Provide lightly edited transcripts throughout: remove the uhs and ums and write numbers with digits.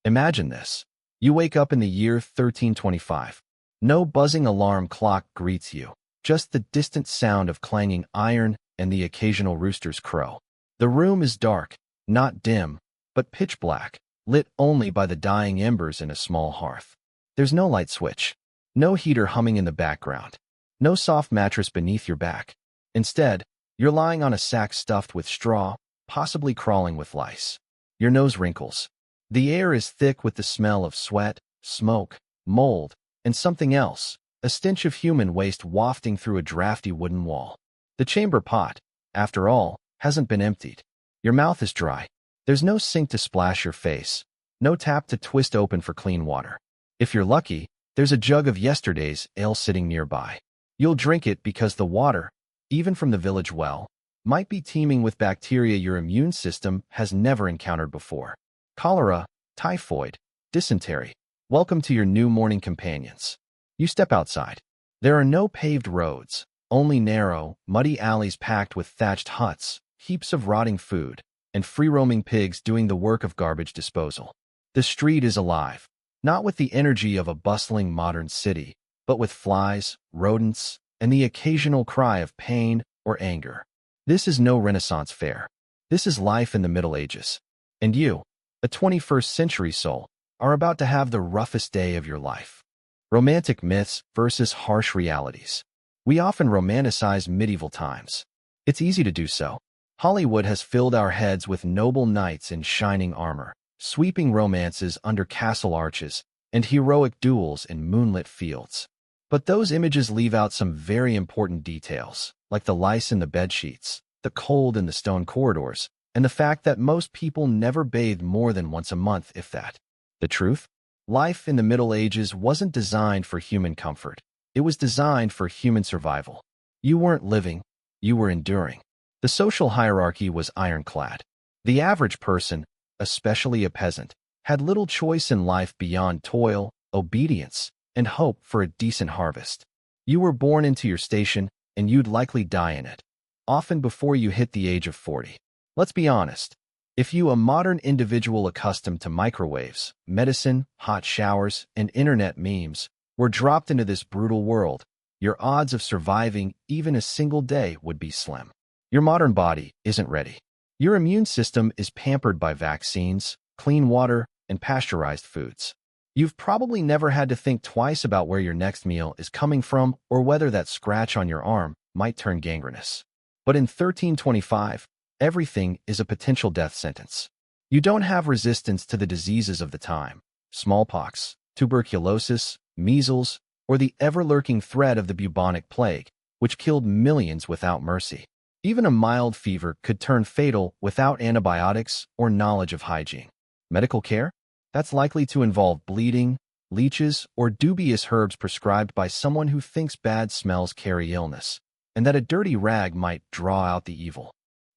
Imagine this. You wake up in the year 1325. No buzzing alarm clock greets you, just the distant sound of clanging iron and the occasional rooster's crow. The room is dark, not dim, but pitch black, lit only by the dying embers in a small hearth. There's no light switch, no heater humming in the background, no soft mattress beneath your back. Instead, you're lying on a sack stuffed with straw, possibly crawling with lice. Your nose wrinkles. The air is thick with the smell of sweat, smoke, mold, and something else, a stench of human waste wafting through a drafty wooden wall. The chamber pot, after all, hasn't been emptied. Your mouth is dry. There's no sink to splash your face, no tap to twist open for clean water. If you're lucky, there's a jug of yesterday's ale sitting nearby. You'll drink it because the water, even from the village well, might be teeming with bacteria your immune system has never encountered before. Cholera, typhoid, dysentery. Welcome to your new morning companions. You step outside. There are no paved roads, only narrow, muddy alleys packed with thatched huts, heaps of rotting food, and free-roaming pigs doing the work of garbage disposal. The street is alive, not with the energy of a bustling modern city, but with flies, rodents, and the occasional cry of pain or anger. This is no Renaissance fair. This is life in the Middle Ages. And you, a 21st century soul, are about to have the roughest day of your life. Romantic myths versus harsh realities. We often romanticize medieval times. It's easy to do so. Hollywood has filled our heads with noble knights in shining armor, sweeping romances under castle arches, and heroic duels in moonlit fields. But those images leave out some very important details, like the lice in the bedsheets, the cold in the stone corridors, and the fact that most people never bathed more than once a month, if that. The truth? Life in the Middle Ages wasn't designed for human comfort. It was designed for human survival. You weren't living, you were enduring. The social hierarchy was ironclad. The average person, especially a peasant, had little choice in life beyond toil, obedience, and hope for a decent harvest. You were born into your station, and you'd likely die in it, often before you hit the age of 40. Let's be honest. If you, a modern individual accustomed to microwaves, medicine, hot showers, and internet memes, were dropped into this brutal world, your odds of surviving even a single day would be slim. Your modern body isn't ready. Your immune system is pampered by vaccines, clean water, and pasteurized foods. You've probably never had to think twice about where your next meal is coming from or whether that scratch on your arm might turn gangrenous. But in 1325, everything is a potential death sentence. You don't have resistance to the diseases of the time: smallpox, tuberculosis, measles, or the ever-lurking threat of the bubonic plague, which killed millions without mercy. Even a mild fever could turn fatal without antibiotics or knowledge of hygiene. Medical care? That's likely to involve bleeding, leeches, or dubious herbs prescribed by someone who thinks bad smells carry illness, and that a dirty rag might draw out the evil.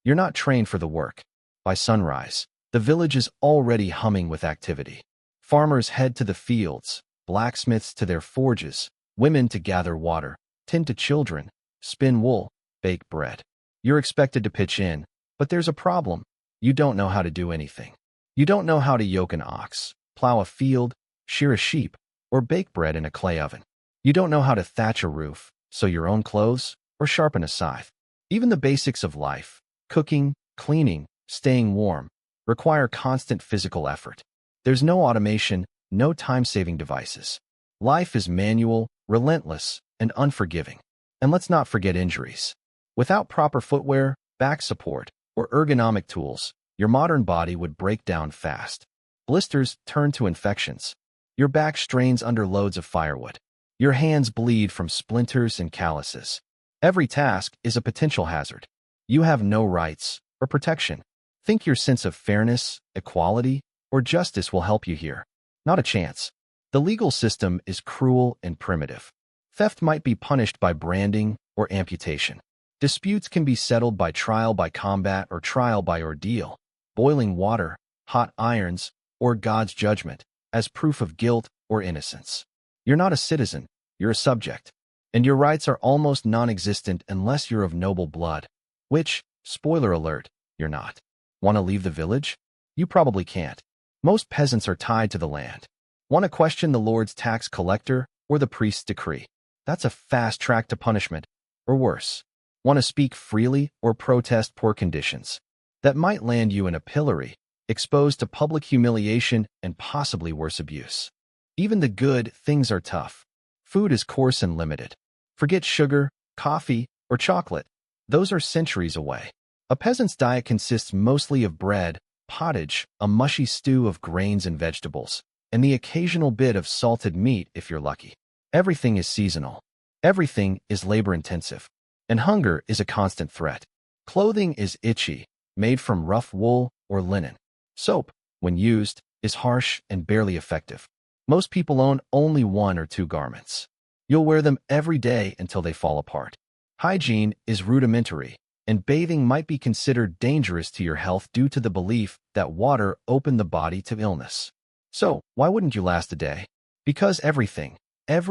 You're not trained for the work. By sunrise, the village is already humming with activity. Farmers head to the fields, blacksmiths to their forges, women to gather water, tend to children, spin wool, bake bread. You're expected to pitch in, but there's a problem. You don't know how to do anything. You don't know how to yoke an ox, plow a field, shear a sheep, or bake bread in a clay oven. You don't know how to thatch a roof, sew your own clothes, or sharpen a scythe. Even the basics of life, cooking, cleaning, staying warm, require constant physical effort. There's no automation, no time-saving devices. Life is manual, relentless, and unforgiving. And let's not forget injuries. Without proper footwear, back support, or ergonomic tools, your modern body would break down fast. Blisters turn to infections. Your back strains under loads of firewood. Your hands bleed from splinters and calluses. Every task is a potential hazard. You have no rights or protection. Think your sense of fairness, equality, or justice will help you here. Not a chance. The legal system is cruel and primitive. Theft might be punished by branding or amputation. Disputes can be settled by trial by combat or trial by ordeal, boiling water, hot irons, or God's judgment, as proof of guilt or innocence. You're not a citizen, you're a subject, and your rights are almost non-existent unless you're of noble blood, which, spoiler alert, you're not. Want to leave the village? You probably can't. Most peasants are tied to the land. Want to question the Lord's tax collector or the priest's decree? That's a fast track to punishment, or worse. Want to speak freely or protest poor conditions? That might land you in a pillory, exposed to public humiliation and possibly worse abuse. Even the good things are tough. Food is coarse and limited. Forget sugar, coffee, or chocolate. Those are centuries away. A peasant's diet consists mostly of bread, pottage, a mushy stew of grains and vegetables, and the occasional bit of salted meat if you're lucky. Everything is seasonal. Everything is labor-intensive. And hunger is a constant threat. Clothing is itchy, made from rough wool or linen. Soap, when used, is harsh and barely effective. Most people own only 1 or 2 garments. You'll wear them every day until they fall apart. Hygiene is rudimentary, and bathing might be considered dangerous to your health due to the belief that water opened the body to illness. So, why wouldn't you last a day? Because every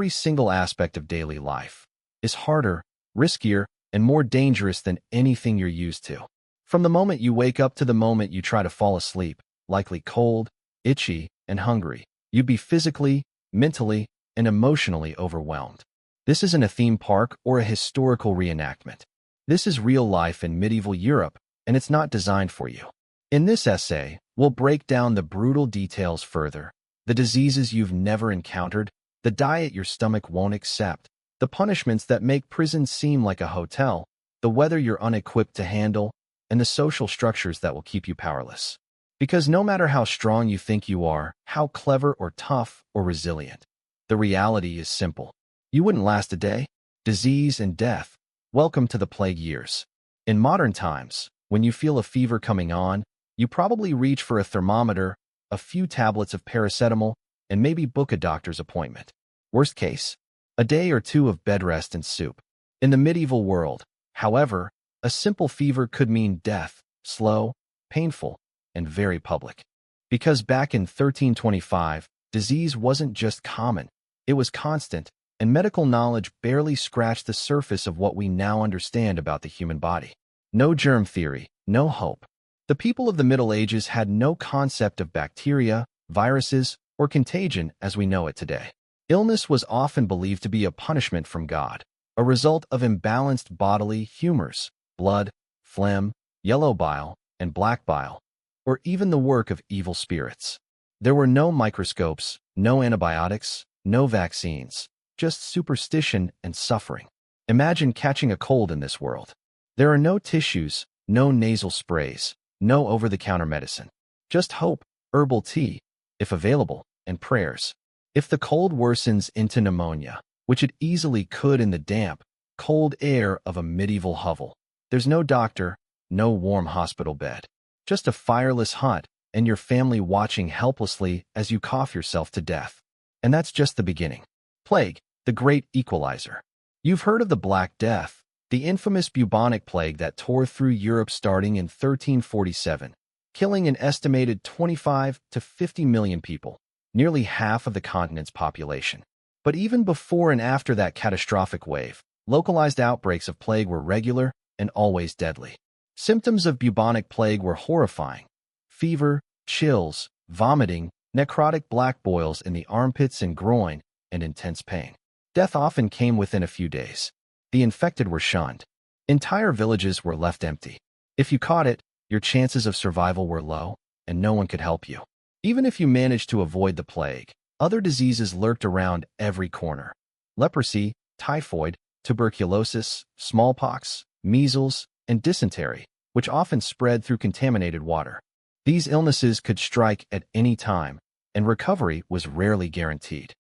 single aspect of daily life, is harder, riskier, and more dangerous than anything you're used to. From the moment you wake up to the moment you try to fall asleep, likely cold, itchy, and hungry, you'd be physically, mentally, and emotionally overwhelmed. This isn't a theme park or a historical reenactment. This is real life in medieval Europe, and it's not designed for you. In this essay, we'll break down the brutal details further, the diseases you've never encountered, the diet your stomach won't accept, the punishments that make prison seem like a hotel, the weather you're unequipped to handle, and the social structures that will keep you powerless. Because no matter how strong you think you are, how clever or tough or resilient, the reality is simple. You wouldn't last a day. Disease and death. Welcome to the plague years. In modern times, when you feel a fever coming on, you probably reach for a thermometer, a few tablets of paracetamol, and maybe book a doctor's appointment. Worst case, a day or 2 of bed rest and soup. In the medieval world, however, a simple fever could mean death, slow, painful, and very public. Because back in 1325, disease wasn't just common, it was constant, and medical knowledge barely scratched the surface of what we now understand about the human body. No germ theory, no hope. The people of the Middle Ages had no concept of bacteria, viruses, or contagion as we know it today. Illness was often believed to be a punishment from God, a result of imbalanced bodily humors, blood, phlegm, yellow bile, and black bile, or even the work of evil spirits. There were no microscopes, no antibiotics, no vaccines, just superstition and suffering. Imagine catching a cold in this world. There are no tissues, no nasal sprays, no over-the-counter medicine. Just hope, herbal tea, if available, and prayers. If the cold worsens into pneumonia, which it easily could in the damp, cold air of a medieval hovel, there's no doctor, no warm hospital bed. Just a fireless hut and your family watching helplessly as you cough yourself to death. And that's just the beginning. Plague, the great equalizer. You've heard of the Black Death, the infamous bubonic plague that tore through Europe starting in 1347, killing an estimated 25 to 50 million people, nearly half of the continent's population. But even before and after that catastrophic wave, localized outbreaks of plague were regular and always deadly. Symptoms of bubonic plague were horrifying. Fever, chills, vomiting, necrotic black boils in the armpits and groin, and intense pain. Death often came within a few days. The infected were shunned. Entire villages were left empty. If you caught it, your chances of survival were low, and no one could help you. Even if you managed to avoid the plague, other diseases lurked around every corner. Leprosy, typhoid, tuberculosis, smallpox, measles, and dysentery, which often spread through contaminated water. These illnesses could strike at any time, and recovery was rarely guaranteed.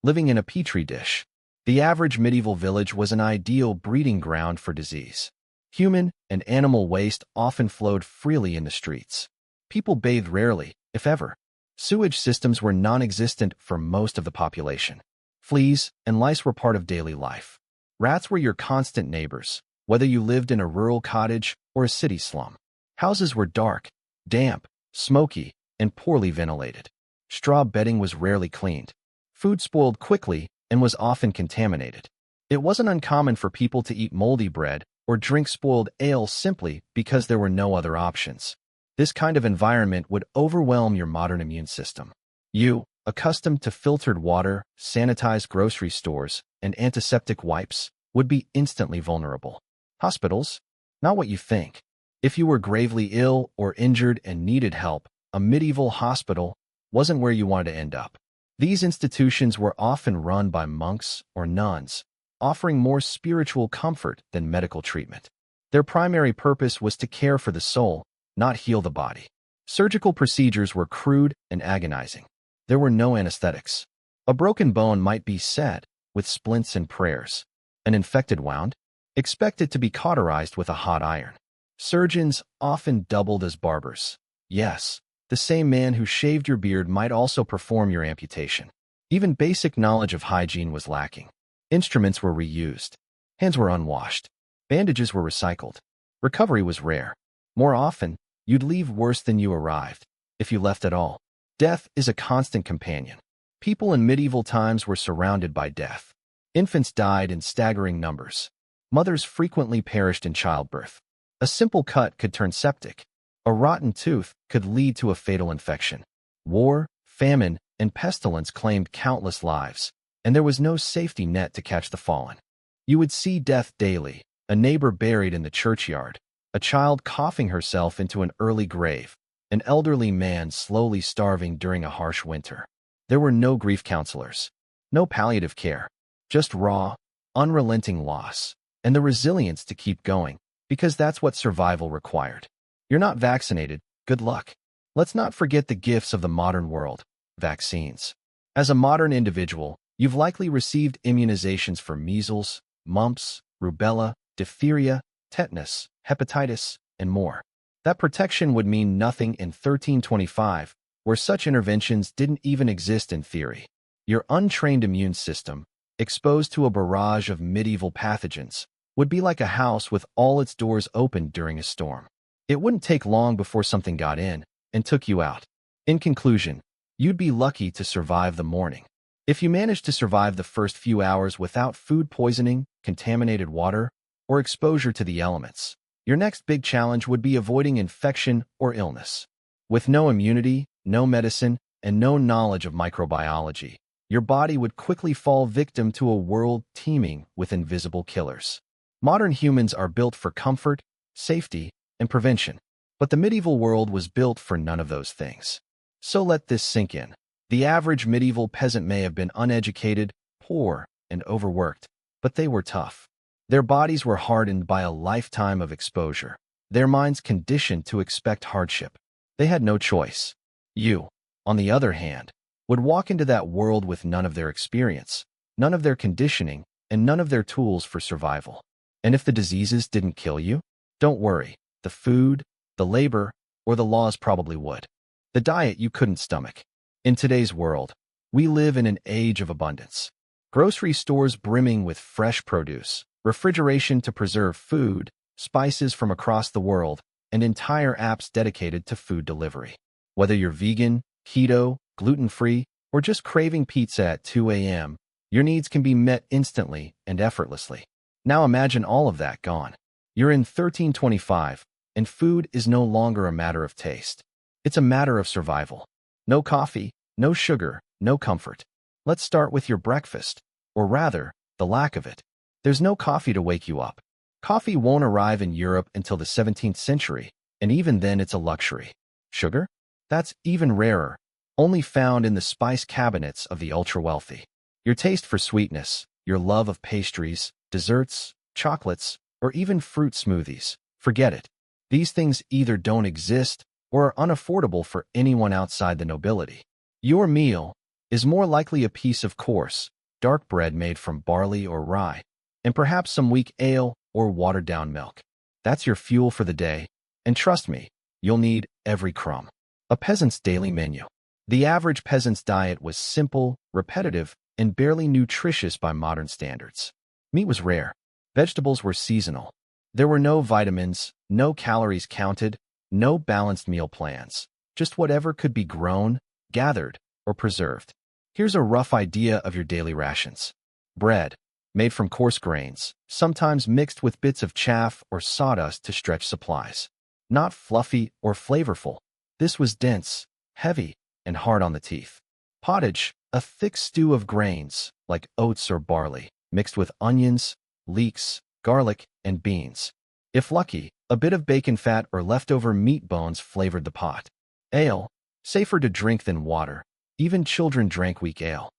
Living in a petri dish, the average medieval village was an ideal breeding ground for disease. Human and animal waste often flowed freely in the streets. People bathed rarely, if ever. Sewage systems were non-existent for most of the population. Fleas and lice were part of daily life. Rats were your constant neighbors, whether you lived in a rural cottage or a city slum. Houses were dark, damp, smoky, and poorly ventilated. Straw bedding was rarely cleaned. Food spoiled quickly and was often contaminated. It wasn't uncommon for people to eat moldy bread or drink spoiled ale simply because there were no other options. This kind of environment would overwhelm your modern immune system. You, accustomed to filtered water, sanitized grocery stores, and antiseptic wipes, would be instantly vulnerable. Hospitals? Not what you think. If you were gravely ill or injured and needed help, a medieval hospital wasn't where you wanted to end up. These institutions were often run by monks or nuns, offering more spiritual comfort than medical treatment. Their primary purpose was to care for the soul, not heal the body. Surgical procedures were crude and agonizing. There were no anesthetics. A broken bone might be set with splints and prayers. An infected wound? Expected to be cauterized with a hot iron. Surgeons often doubled as barbers. Yes, the same man who shaved your beard might also perform your amputation. Even basic knowledge of hygiene was lacking. Instruments were reused. Hands were unwashed. Bandages were recycled. Recovery was rare. More often, you'd leave worse than you arrived, if you left at all. Death is a constant companion. People in medieval times were surrounded by death. Infants died in staggering numbers. Mothers frequently perished in childbirth. A simple cut could turn septic. A rotten tooth could lead to a fatal infection. War, famine, and pestilence claimed countless lives, and there was no safety net to catch the fallen. You would see death daily, a neighbor buried in the churchyard, a child coughing herself into an early grave, an elderly man slowly starving during a harsh winter. There were no grief counselors, no palliative care, just raw, unrelenting loss, and the resilience to keep going, because that's what survival required. You're not vaccinated, good luck. Let's not forget the gifts of the modern world, vaccines. As a modern individual, you've likely received immunizations for measles, mumps, rubella, diphtheria, tetanus, hepatitis, and more. That protection would mean nothing in 1325, where such interventions didn't even exist in theory. Your untrained immune system, exposed to a barrage of medieval pathogens, would be like a house with all its doors open during a storm. It wouldn't take long before something got in and took you out. In conclusion, you'd be lucky to survive the morning. If you managed to survive the first few hours without food poisoning, contaminated water, or exposure to the elements, your next big challenge would be avoiding infection or illness. With no immunity, no medicine, and no knowledge of microbiology, your body would quickly fall victim to a world teeming with invisible killers. Modern humans are built for comfort, safety, and prevention, but the medieval world was built for none of those things. So let this sink in. The average medieval peasant may have been uneducated, poor, and overworked, but they were tough. Their bodies were hardened by a lifetime of exposure, their minds conditioned to expect hardship. They had no choice. You, on the other hand, would walk into that world with none of their experience, none of their conditioning, and none of their tools for survival. And if the diseases didn't kill you, don't worry. The food, the labor, or the laws probably would. The diet you couldn't stomach. In today's world, we live in an age of abundance. Grocery stores brimming with fresh produce, refrigeration to preserve food, spices from across the world, and entire apps dedicated to food delivery. Whether you're vegan, keto, gluten-free, or just craving pizza at 2 a.m., your needs can be met instantly and effortlessly. Now imagine all of that gone. You're in 1325, and food is no longer a matter of taste. It's a matter of survival. No coffee, no sugar, no comfort. Let's start with your breakfast, or rather, the lack of it. There's no coffee to wake you up. Coffee won't arrive in Europe until the 17th century, and even then it's a luxury. Sugar? That's even rarer, only found in the spice cabinets of the ultra-wealthy. Your taste for sweetness, your love of pastries, desserts, chocolates, or even fruit smoothies, forget it. These things either don't exist or are unaffordable for anyone outside the nobility. Your meal is more likely a piece of coarse, dark bread made from barley or rye, and perhaps some weak ale or watered-down milk. That's your fuel for the day, and trust me, you'll need every crumb. A peasant's daily menu. The average peasant's diet was simple, repetitive, and barely nutritious by modern standards. Meat was rare. Vegetables were seasonal. There were no vitamins, no calories counted, no balanced meal plans, just whatever could be grown, gathered, or preserved. Here's a rough idea of your daily rations. Bread, made from coarse grains, sometimes mixed with bits of chaff or sawdust to stretch supplies. Not fluffy or flavorful. This was dense, heavy, and hard on the teeth. Pottage, a thick stew of grains, like oats or barley, mixed with onions, leeks, garlic, and beans. If lucky, a bit of bacon fat or leftover meat bones flavored the pot. Ale, safer to drink than water. Even children drank weak ale.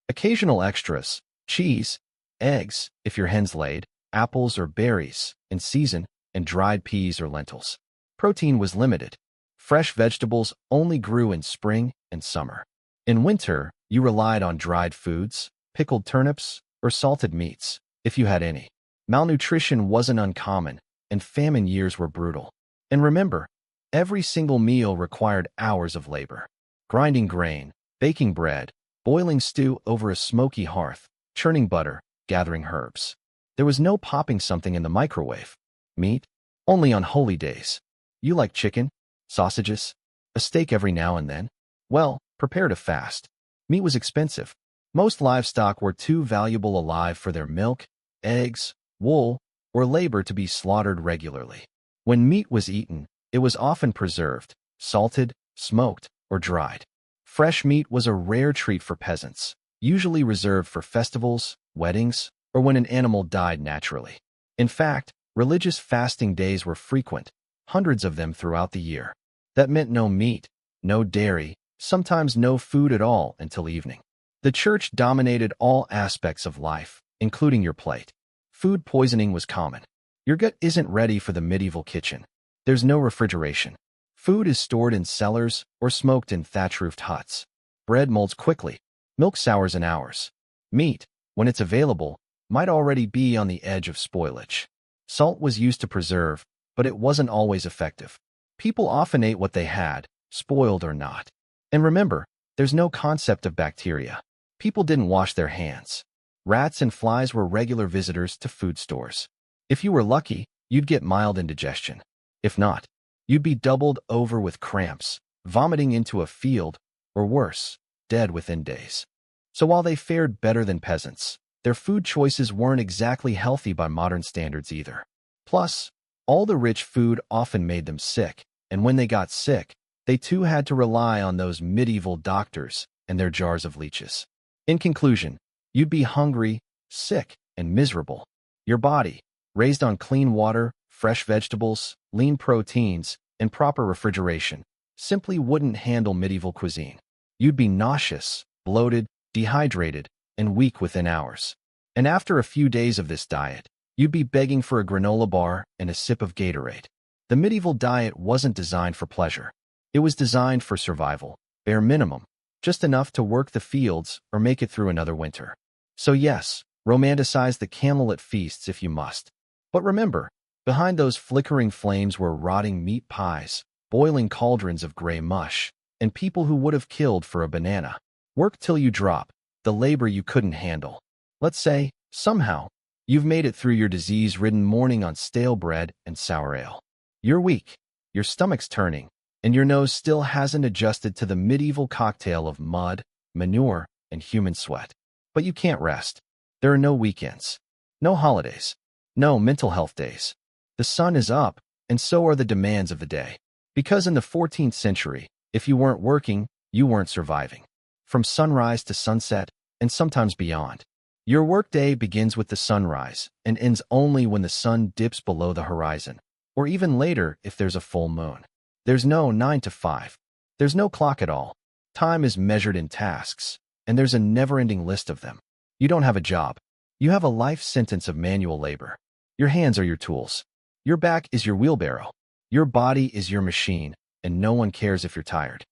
Occasional extras, cheese, eggs, if your hens laid, apples or berries, in season, and dried peas or lentils. Protein was limited. Fresh vegetables only grew in spring and summer. In winter, you relied on dried foods, pickled turnips, or salted meats, if you had any. Malnutrition wasn't uncommon, and famine years were brutal. And remember, every single meal required hours of labor. Grinding grain, baking bread, boiling stew over a smoky hearth, churning butter, gathering herbs. There was no popping something in the microwave. Meat? Only on holy days. You like chicken? Sausages? A steak every now and then? Well, prepare to fast. Meat was expensive. Most livestock were too valuable alive for their milk, eggs, wool, or labor to be slaughtered regularly. When meat was eaten, it was often preserved, salted, smoked, or dried. Fresh meat was a rare treat for peasants, usually reserved for festivals, weddings, or when an animal died naturally. In fact, religious fasting days were frequent, hundreds of them throughout the year. That meant no meat, no dairy, sometimes no food at all until evening. The church dominated all aspects of life, including your plate. Food poisoning was common. Your gut isn't ready for the medieval kitchen. There's no refrigeration. Food is stored in cellars or smoked in thatch-roofed huts. Bread molds quickly. Milk sours in hours. Meat, when it's available, might already be on the edge of spoilage. Salt was used to preserve, but it wasn't always effective. People often ate what they had, spoiled or not. And remember, there's no concept of bacteria. People didn't wash their hands. Rats and flies were regular visitors to food stores. If you were lucky, you'd get mild indigestion. If not, you'd be doubled over with cramps, vomiting into a field, or worse, dead within days. So while they fared better than peasants, their food choices weren't exactly healthy by modern standards either. Plus, all the rich food often made them sick, and when they got sick, they too had to rely on those medieval doctors and their jars of leeches. In conclusion, you'd be hungry, sick, and miserable. Your body, raised on clean water, fresh vegetables, lean proteins, and proper refrigeration, simply wouldn't handle medieval cuisine. You'd be nauseous, bloated, dehydrated, and weak within hours. And after a few days of this diet, you'd be begging for a granola bar and a sip of Gatorade. The medieval diet wasn't designed for pleasure. It was designed for survival, bare minimum, just enough to work the fields or make it through another winter. So yes, romanticize the candlelit feasts if you must. But remember, behind those flickering flames were rotting meat pies, boiling cauldrons of gray mush, and people who would have killed for a banana. Work till you drop, the labor you couldn't handle. Let's say, somehow, you've made it through your disease-ridden morning on stale bread and sour ale. You're weak, your stomach's turning, and your nose still hasn't adjusted to the medieval cocktail of mud, manure, and human sweat. But you can't rest. There are no weekends, no holidays, no mental health days. The sun is up, and so are the demands of the day. Because in the 14th century, if you weren't working, you weren't surviving. From sunrise to sunset, and sometimes beyond. Your workday begins with the sunrise and ends only when the sun dips below the horizon, or even later if there's a full moon. There's no 9 to 5. There's no clock at all. Time is measured in tasks, and there's a never-ending list of them. You don't have a job. You have a life sentence of manual labor. Your hands are your tools. Your back is your wheelbarrow. Your body is your machine, and no one cares if you're tired.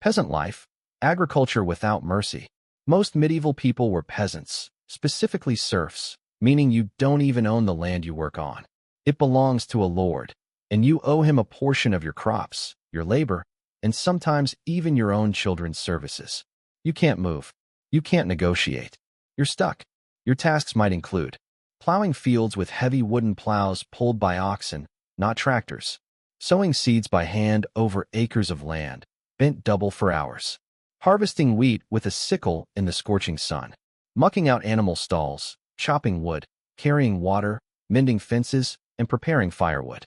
Peasant life, agriculture without mercy. Most medieval people were peasants, specifically serfs, meaning you don't even own the land you work on. It belongs to a lord, and you owe him a portion of your crops, your labor, and sometimes even your own children's services. You can't move. You can't negotiate. You're stuck. Your tasks might include plowing fields with heavy wooden plows pulled by oxen, not tractors, sowing seeds by hand over acres of land, bent double for hours, harvesting wheat with a sickle in the scorching sun, mucking out animal stalls, chopping wood, carrying water, mending fences, and preparing firewood,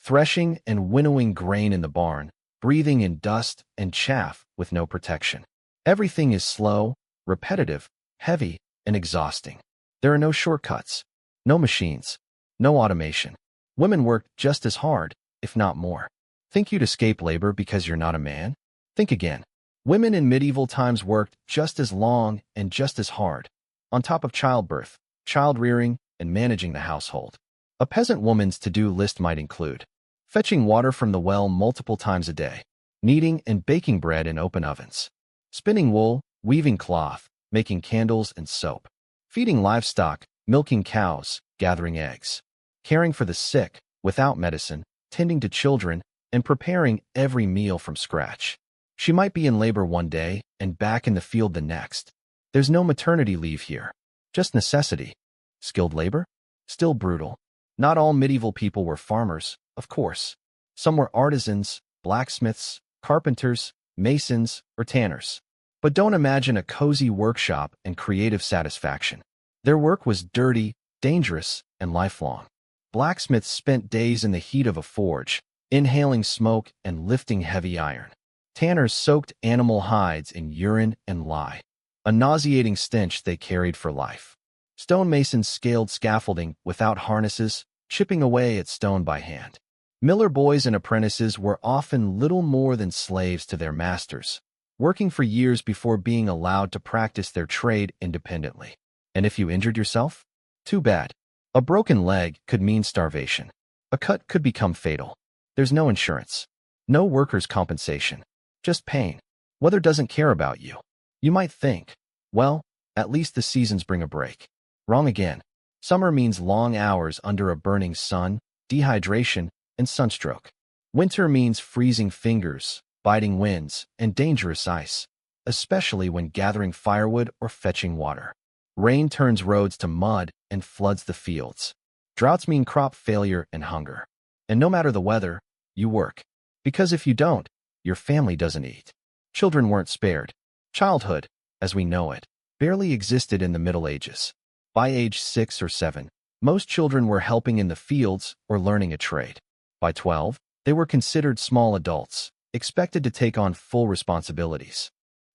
threshing and winnowing grain in the barn, breathing in dust and chaff with no protection. Everything is slow, repetitive, heavy, and exhausting. There are no shortcuts, no machines, no automation. Women work just as hard, if not more. Think you'd escape labor because you're not a man? Think again. Women in medieval times worked just as long and just as hard, on top of childbirth, child-rearing, and managing the household. A peasant woman's to-do list might include fetching water from the well multiple times a day, kneading and baking bread in open ovens, spinning wool, weaving cloth, making candles and soap, feeding livestock, milking cows, gathering eggs, caring for the sick without medicine, tending to children, and preparing every meal from scratch. She might be in labor one day and back in the field the next. There's no maternity leave here, just necessity. Skilled labor? Still brutal. Not all medieval people were farmers, of course. Some were artisans, blacksmiths, carpenters, masons, or tanners. But don't imagine a cozy workshop and creative satisfaction. Their work was dirty, dangerous, and lifelong. Blacksmiths spent days in the heat of a forge, inhaling smoke and lifting heavy iron. Tanners soaked animal hides in urine and lye, a nauseating stench they carried for life. Stonemasons scaled scaffolding without harnesses, chipping away at stone by hand. Miller boys and apprentices were often little more than slaves to their masters, working for years before being allowed to practice their trade independently. And if you injured yourself? Too bad. A broken leg could mean starvation. A cut could become fatal. There's no insurance. No workers' compensation. Just pain. Weather doesn't care about you. You might think, well, at least the seasons bring a break. Wrong again. Summer means long hours under a burning sun, dehydration, and sunstroke. Winter means freezing fingers, biting winds, and dangerous ice, especially when gathering firewood or fetching water. Rain turns roads to mud and floods the fields. Droughts mean crop failure and hunger. And no matter the weather, you work. Because if you don't, your family doesn't eat. Children weren't spared. Childhood, as we know it, barely existed in the Middle Ages. By age 6 or 7, most children were helping in the fields or learning a trade. By 12, they were considered small adults, expected to take on full responsibilities.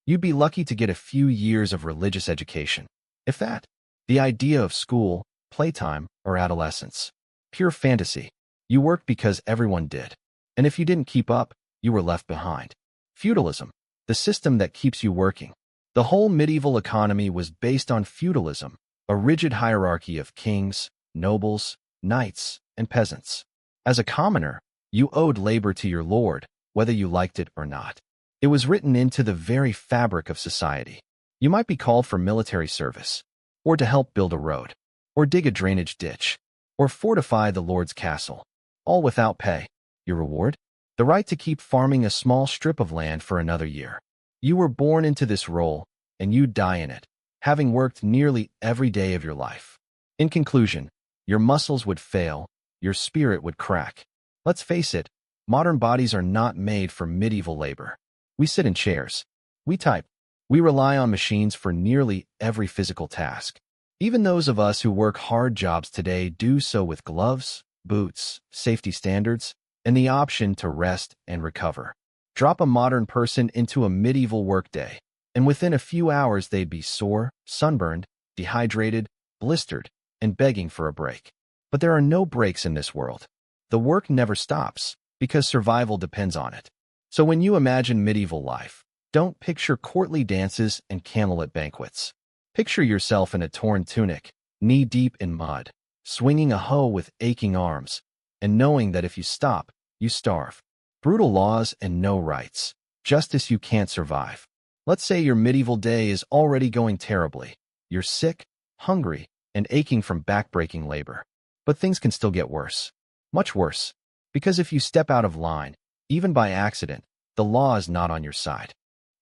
You'd be lucky to get a few years of religious education, if that. The idea of school, playtime, or adolescence. Pure fantasy. You worked because everyone did. And if you didn't keep up, you were left behind. Feudalism, the system that keeps you working. The whole medieval economy was based on feudalism, a rigid hierarchy of kings, nobles, knights, and peasants. As a commoner, you owed labor to your lord, whether you liked it or not. It was written into the very fabric of society. You might be called for military service, or to help build a road, or dig a drainage ditch, or fortify the lord's castle, all without pay. Your reward? The right to keep farming a small strip of land for another year. You were born into this role, and you'd die in it, having worked nearly every day of your life. In conclusion, your muscles would fail, your spirit would crack. Let's face it, modern bodies are not made for medieval labor. We sit in chairs. We type. We rely on machines for nearly every physical task. Even those of us who work hard jobs today do so with gloves, boots, safety standards, and the option to rest and recover. Drop a modern person into a medieval workday, and within a few hours they'd be sore, sunburned, dehydrated, blistered, and begging for a break. But there are no breaks in this world. The work never stops, because survival depends on it. So when you imagine medieval life, don't picture courtly dances and candlelit banquets. Picture yourself in a torn tunic, knee-deep in mud, swinging a hoe with aching arms, and knowing that if you stop, you starve. Brutal laws and no rights. Justice you can't survive. Let's say your medieval day is already going terribly. You're sick, hungry, and aching from backbreaking labor. But things can still get worse. Much worse. Because if you step out of line, even by accident, the law is not on your side.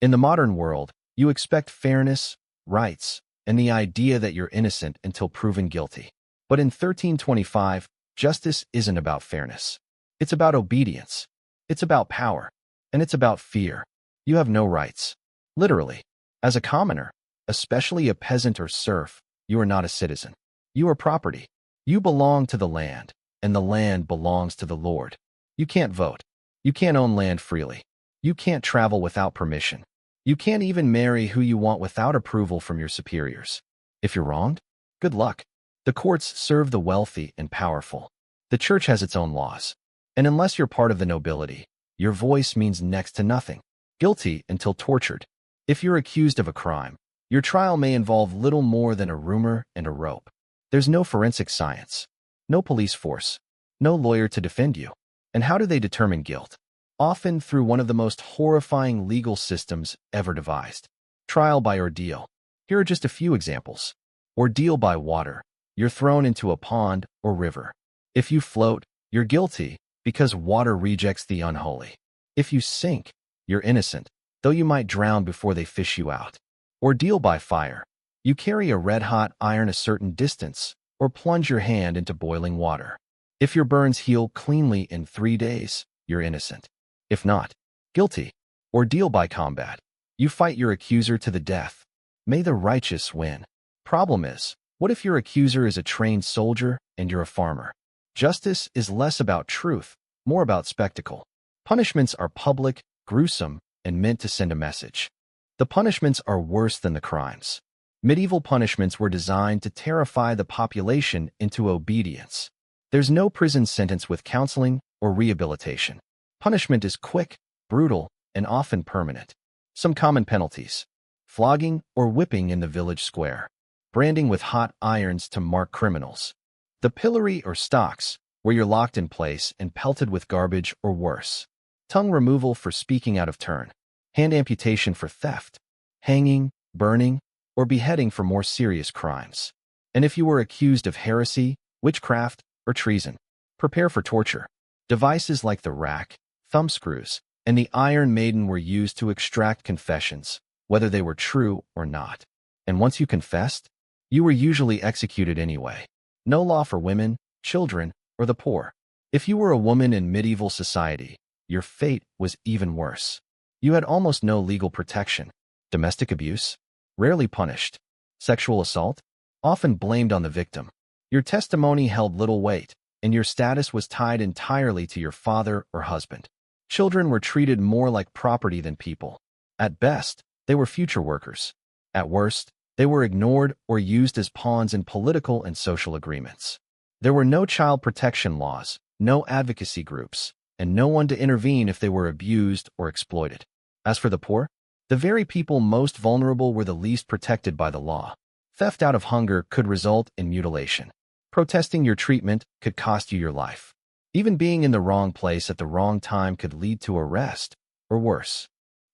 In the modern world, you expect fairness, rights, and the idea that you're innocent until proven guilty. But in 1325, justice isn't about fairness. It's about obedience. It's about power. And it's about fear. You have no rights. Literally. As a commoner, especially a peasant or serf, you are not a citizen. You are property. You belong to the land, and the land belongs to the Lord. You can't vote. You can't own land freely. You can't travel without permission. You can't even marry who you want without approval from your superiors. If you're wronged, good luck. The courts serve the wealthy and powerful. The church has its own laws. And unless you're part of the nobility, your voice means next to nothing. Guilty until tortured. If you're accused of a crime, your trial may involve little more than a rumor and a rope. There's no forensic science, no police force, no lawyer to defend you. And how do they determine guilt? Often through one of the most horrifying legal systems ever devised. Trial by ordeal. Here are just a few examples. Ordeal by water. You're thrown into a pond or river. If you float, you're guilty because water rejects the unholy. If you sink, you're innocent, though you might drown before they fish you out. Ordeal by fire. You carry a red-hot iron a certain distance or plunge your hand into boiling water. If your burns heal cleanly in 3 days, you're innocent. If not, guilty. Ordeal by combat. You fight your accuser to the death. May the righteous win. Problem is, what if your accuser is a trained soldier and you're a farmer? Justice is less about truth, more about spectacle. Punishments are public, gruesome, and meant to send a message. The punishments are worse than the crimes. Medieval punishments were designed to terrify the population into obedience. There's no prison sentence with counseling or rehabilitation. Punishment is quick, brutal, and often permanent. Some common penalties: flogging or whipping in the village square, branding with hot irons to mark criminals, the pillory or stocks, where you're locked in place and pelted with garbage or worse, tongue removal for speaking out of turn, hand amputation for theft, hanging, burning, or beheading for more serious crimes. And if you were accused of heresy, witchcraft, or treason, prepare for torture. Devices like the rack, thumbscrews, and the Iron Maiden were used to extract confessions, whether they were true or not. And once you confessed, you were usually executed anyway. No law for women, children, or the poor. If you were a woman in medieval society, your fate was even worse. You had almost no legal protection. Domestic abuse? Rarely punished. Sexual assault? Often blamed on the victim. Your testimony held little weight, and your status was tied entirely to your father or husband. Children were treated more like property than people. At best, they were future workers. At worst, they were ignored or used as pawns in political and social agreements. There were no child protection laws, no advocacy groups, and no one to intervene if they were abused or exploited. As for the poor, the very people most vulnerable were the least protected by the law. Theft out of hunger could result in mutilation. Protesting your treatment could cost you your life. Even being in the wrong place at the wrong time could lead to arrest, or worse.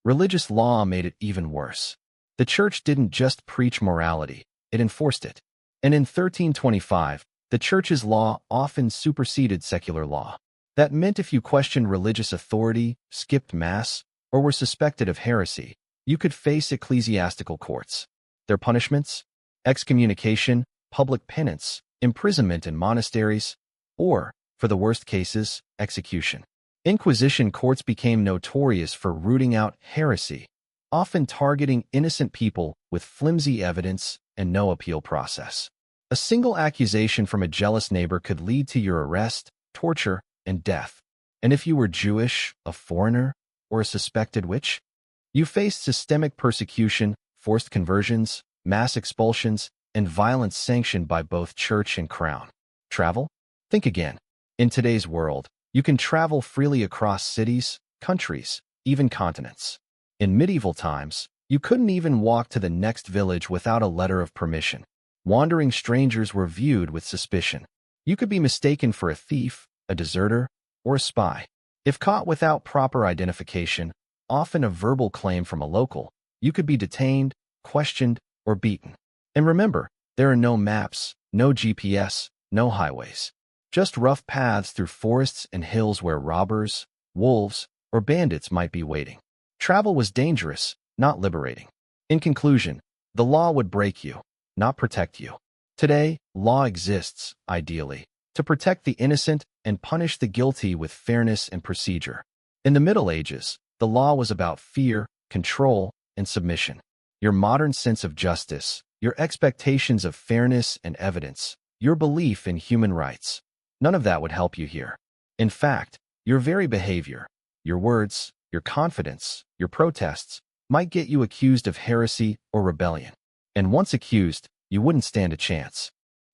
Religious law made it even worse. The church didn't just preach morality, it enforced it. And in 1325, the church's law often superseded secular law. That meant if you questioned religious authority, skipped mass, or were suspected of heresy, you could face ecclesiastical courts. Their punishments? Excommunication, public penance, imprisonment in monasteries, or, for the worst cases, execution. Inquisition courts became notorious for rooting out heresy, often targeting innocent people with flimsy evidence and no appeal process. A single accusation from a jealous neighbor could lead to your arrest, torture, and death. And if you were Jewish, a foreigner, or a suspected witch, you faced systemic persecution, forced conversions, mass expulsions, and violence sanctioned by both church and crown. Travel? Think again. In today's world, you can travel freely across cities, countries, even continents. In medieval times, you couldn't even walk to the next village without a letter of permission. Wandering strangers were viewed with suspicion. You could be mistaken for a thief, a deserter, or a spy. If caught without proper identification, often a verbal claim from a local, you could be detained, questioned, or beaten. And remember, there are no maps, no GPS, no highways. Just rough paths through forests and hills where robbers, wolves, or bandits might be waiting. Travel was dangerous, not liberating. In conclusion, the law would break you, not protect you. Today, law exists, ideally, to protect the innocent and punish the guilty with fairness and procedure. In the Middle Ages, the law was about fear, control, and submission. Your modern sense of justice, your expectations of fairness and evidence, your belief in human rights, none of that would help you here. In fact, Your very behavior, your words, your confidence, your protests, might get you accused of heresy or rebellion. And once accused, you wouldn't stand a chance.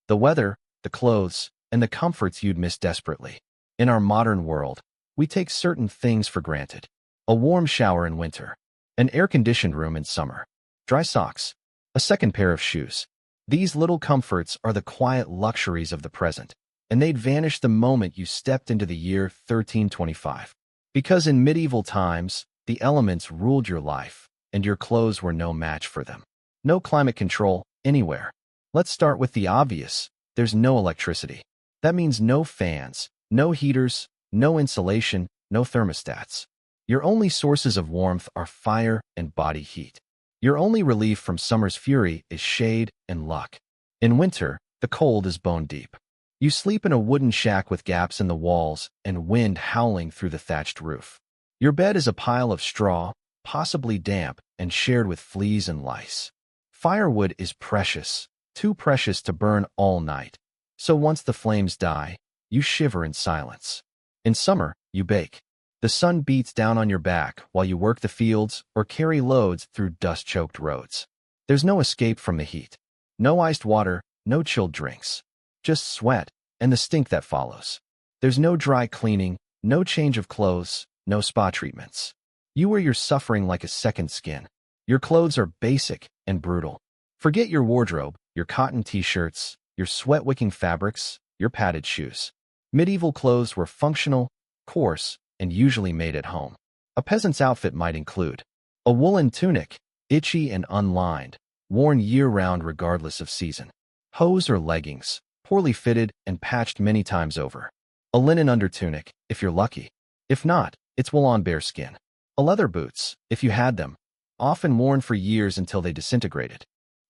The weather, the clothes, and the comforts you'd miss desperately. In our modern world, we take certain things for granted. A warm shower in winter, an air-conditioned room in summer, dry socks, a second pair of shoes. These little comforts are the quiet luxuries of the present, and they'd vanish the moment you stepped into the year 1325. Because in medieval times, the elements ruled your life, and your clothes were no match for them. No climate control, anywhere. Let's start with the obvious. There's no electricity. That means no fans, no heaters, no insulation, no thermostats. Your only sources of warmth are fire and body heat. Your only relief from summer's fury is shade and luck. In winter, the cold is bone deep. You sleep in a wooden shack with gaps in the walls and wind howling through the thatched roof. Your bed is a pile of straw, possibly damp, and shared with fleas and lice. Firewood is precious, too precious to burn all night. So once the flames die, you shiver in silence. In summer, you bake. The sun beats down on your back while you work the fields or carry loads through dust-choked roads. There's no escape from the heat. No iced water, no chilled drinks. Just sweat and the stink that follows. There's no dry cleaning, no change of clothes, no spa treatments. You wear your suffering like a second skin. Your clothes are basic and brutal. Forget your wardrobe, your cotton t-shirts, your sweat-wicking fabrics, your padded shoes. Medieval clothes were functional, coarse, and usually made at home. A peasant's outfit might include a woolen tunic, itchy and unlined, worn year-round regardless of season. Hose or leggings, poorly fitted and patched many times over. A linen undertunic, if you're lucky. If not, it's wool-on bearskin. A leather boots, if you had them, often worn for years until they disintegrated.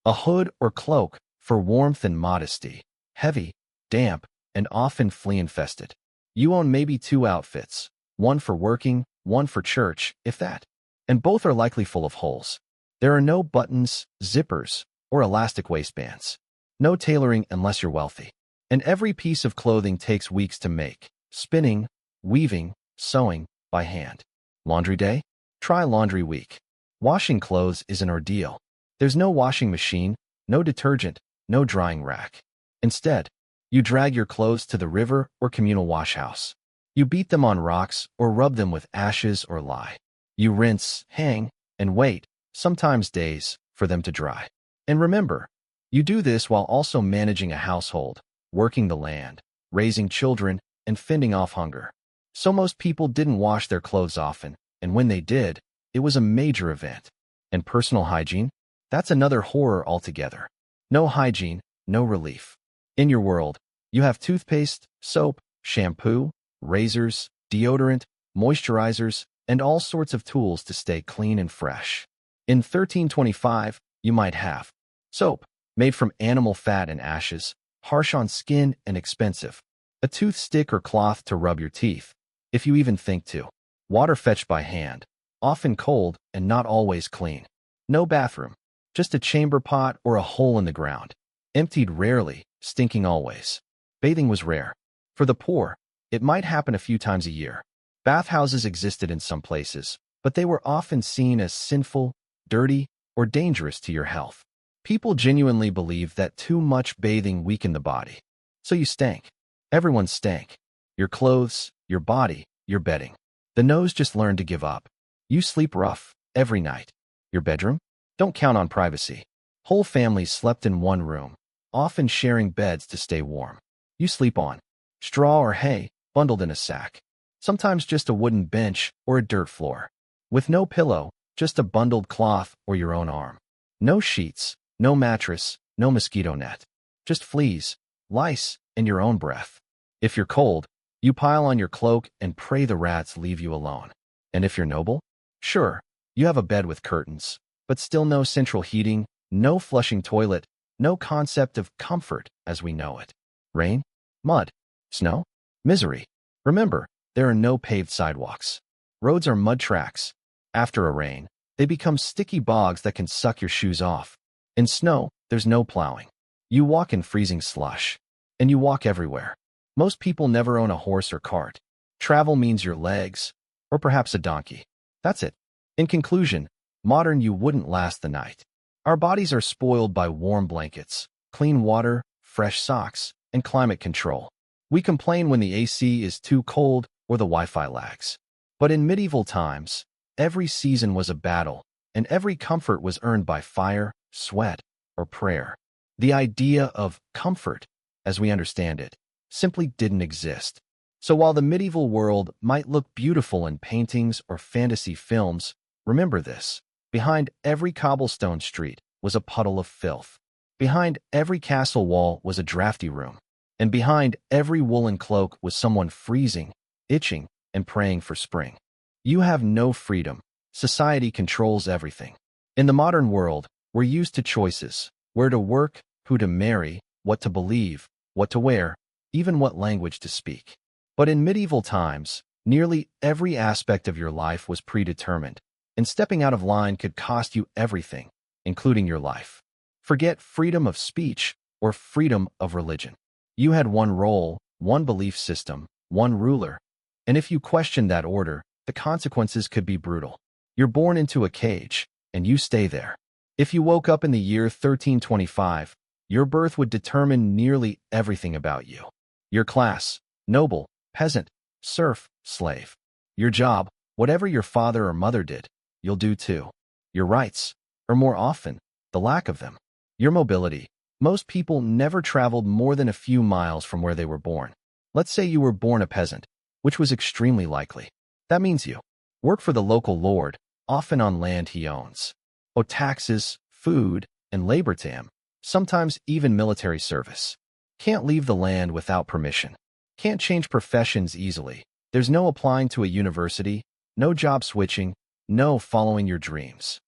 A hood or cloak for warmth and modesty, heavy, damp, and often flea-infested. You own maybe two outfits, one for working, one for church, if that. And both are likely full of holes. There are no buttons, zippers, or elastic waistbands. No tailoring unless you're wealthy. And every piece of clothing takes weeks to make. Spinning, weaving, sewing, by hand. Laundry day? Try laundry week. Washing clothes is an ordeal. There's no washing machine, no detergent, no drying rack. Instead, you drag your clothes to the river or communal washhouse. You beat them on rocks or rub them with ashes or lye. You rinse, hang, and wait, sometimes days, for them to dry. And remember, you do this while also managing a household, working the land, raising children, and fending off hunger. So most people didn't wash their clothes often, and when they did, it was a major event. And personal hygiene? That's another horror altogether. No hygiene, no relief. In your world, you have toothpaste, soap, shampoo, razors, deodorant, moisturizers, and all sorts of tools to stay clean and fresh. In 1325, you might have soap, made from animal fat and ashes, harsh on skin and expensive. A tooth stick or cloth to rub your teeth, if you even think to. Water fetched by hand, often cold and not always clean. No bathroom, just a chamber pot or a hole in the ground. Emptied rarely, stinking always. Bathing was rare. For the poor, it might happen a few times a year. Bathhouses existed in some places, but they were often seen as sinful, dirty, or dangerous to your health. People genuinely believed that too much bathing weakened the body. So you stank. Everyone stank. Your clothes, your body, your bedding. The nose just learned to give up. You sleep rough, every night. Your bedroom? Don't count on privacy. Whole families slept in one room, often sharing beds to stay warm. You sleep on straw or hay, bundled in a sack. Sometimes just a wooden bench or a dirt floor. With no pillow, just a bundled cloth or your own arm. No sheets, no mattress, no mosquito net. Just fleas, lice, and your own breath. If you're cold, you pile on your cloak and pray the rats leave you alone. And if you're noble? Sure, you have a bed with curtains, but still no central heating, no flushing toilet, no concept of comfort as we know it. Rain? Mud? Snow? Misery. Remember, there are no paved sidewalks. Roads are mud tracks. After a rain, they become sticky bogs that can suck your shoes off. In snow, there's no plowing. You walk in freezing slush. And you walk everywhere. Most people never own a horse or cart. Travel means your legs, or perhaps a donkey. That's it. In conclusion, modern you wouldn't last the night. Our bodies are spoiled by warm blankets, clean water, fresh socks, and climate control. We complain when the AC is too cold or the Wi-Fi lags. But in medieval times, every season was a battle, and every comfort was earned by fire, sweat, or prayer. The idea of comfort, as we understand it, simply didn't exist. So while the medieval world might look beautiful in paintings or fantasy films, remember this: behind every cobblestone street was a puddle of filth. Behind every castle wall was a drafty room. And behind every woolen cloak was someone freezing, itching, and praying for spring. You have no freedom. Society controls everything. In the modern world, we're used to choices: where to work, who to marry, what to believe, what to wear, even what language to speak. But in medieval times, nearly every aspect of your life was predetermined, and stepping out of line could cost you everything, including your life. Forget freedom of speech or freedom of religion. You had one role, one belief system, one ruler, and if you questioned that order, the consequences could be brutal. You're born into a cage, and you stay there. If you woke up in the year 1325, your birth would determine nearly everything about you. Your class: noble, peasant, serf, slave. Your job: whatever your father or mother did, you'll do too. Your rights, or more often, the lack of them. Your mobility: most people never traveled more than a few miles from where they were born. Let's say you were born a peasant, which was extremely likely. That means you work for the local lord, often on land he owns. Owe taxes, food, and labor to him, sometimes even military service. Can't leave the land without permission. Can't change professions easily. There's no applying to a university, no job switching, no following your dreams.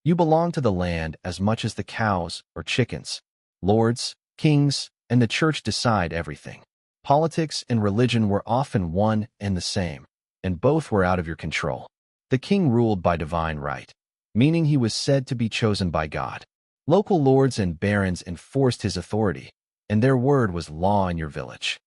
You belong to the land as much as the cows or chickens. Lords, kings, and the church decide everything. Politics and religion were often one and the same, and both were out of your control. The king ruled by divine right, meaning he was said to be chosen by God. Local lords and barons enforced his authority, and their word was law in your village.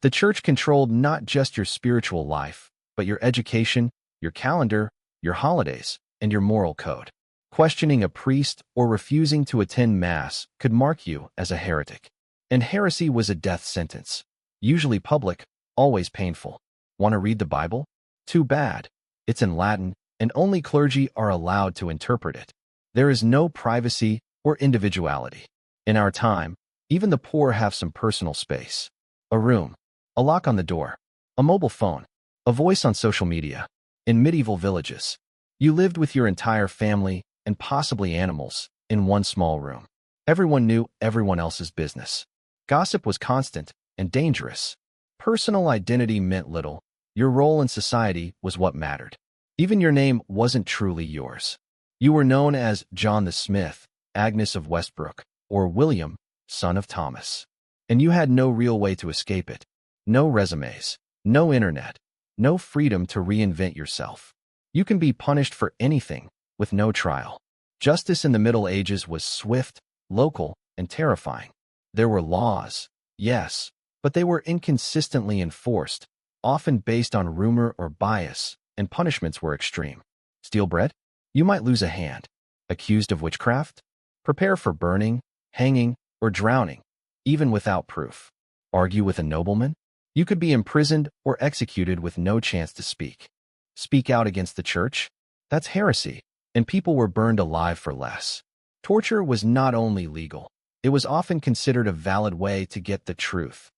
The church controlled not just your spiritual life, but your education, your calendar, your holidays, and your moral code. Questioning a priest or refusing to attend Mass could mark you as a heretic. And heresy was a death sentence, usually public, always painful. Want to read the Bible? Too bad. It's in Latin, and only clergy are allowed to interpret it. There is no privacy or individuality. In our time, even the poor have some personal space. A room, a lock on the door, a mobile phone, a voice on social media. In medieval villages, you lived with your entire family and possibly animals in one small room. Everyone knew everyone else's business. Gossip was constant and dangerous. Personal identity meant little. Your role in society was what mattered. Even your name wasn't truly yours. You were known as John the Smith, Agnes of Westbrook, or William, son of Thomas. And you had no real way to escape it. No resumes, no internet, no freedom to reinvent yourself. You can be punished for anything, with no trial. Justice in the Middle Ages was swift, local, and terrifying. There were laws, yes, but they were inconsistently enforced, often based on rumor or bias, and punishments were extreme. Steal bread? You might lose a hand. Accused of witchcraft? Prepare for burning, hanging, or drowning, even without proof. Argue with a nobleman? You could be imprisoned or executed with no chance to speak. Speak out against the church? That's heresy, and people were burned alive for less. Torture was not only legal, it was often considered a valid way to get the truth.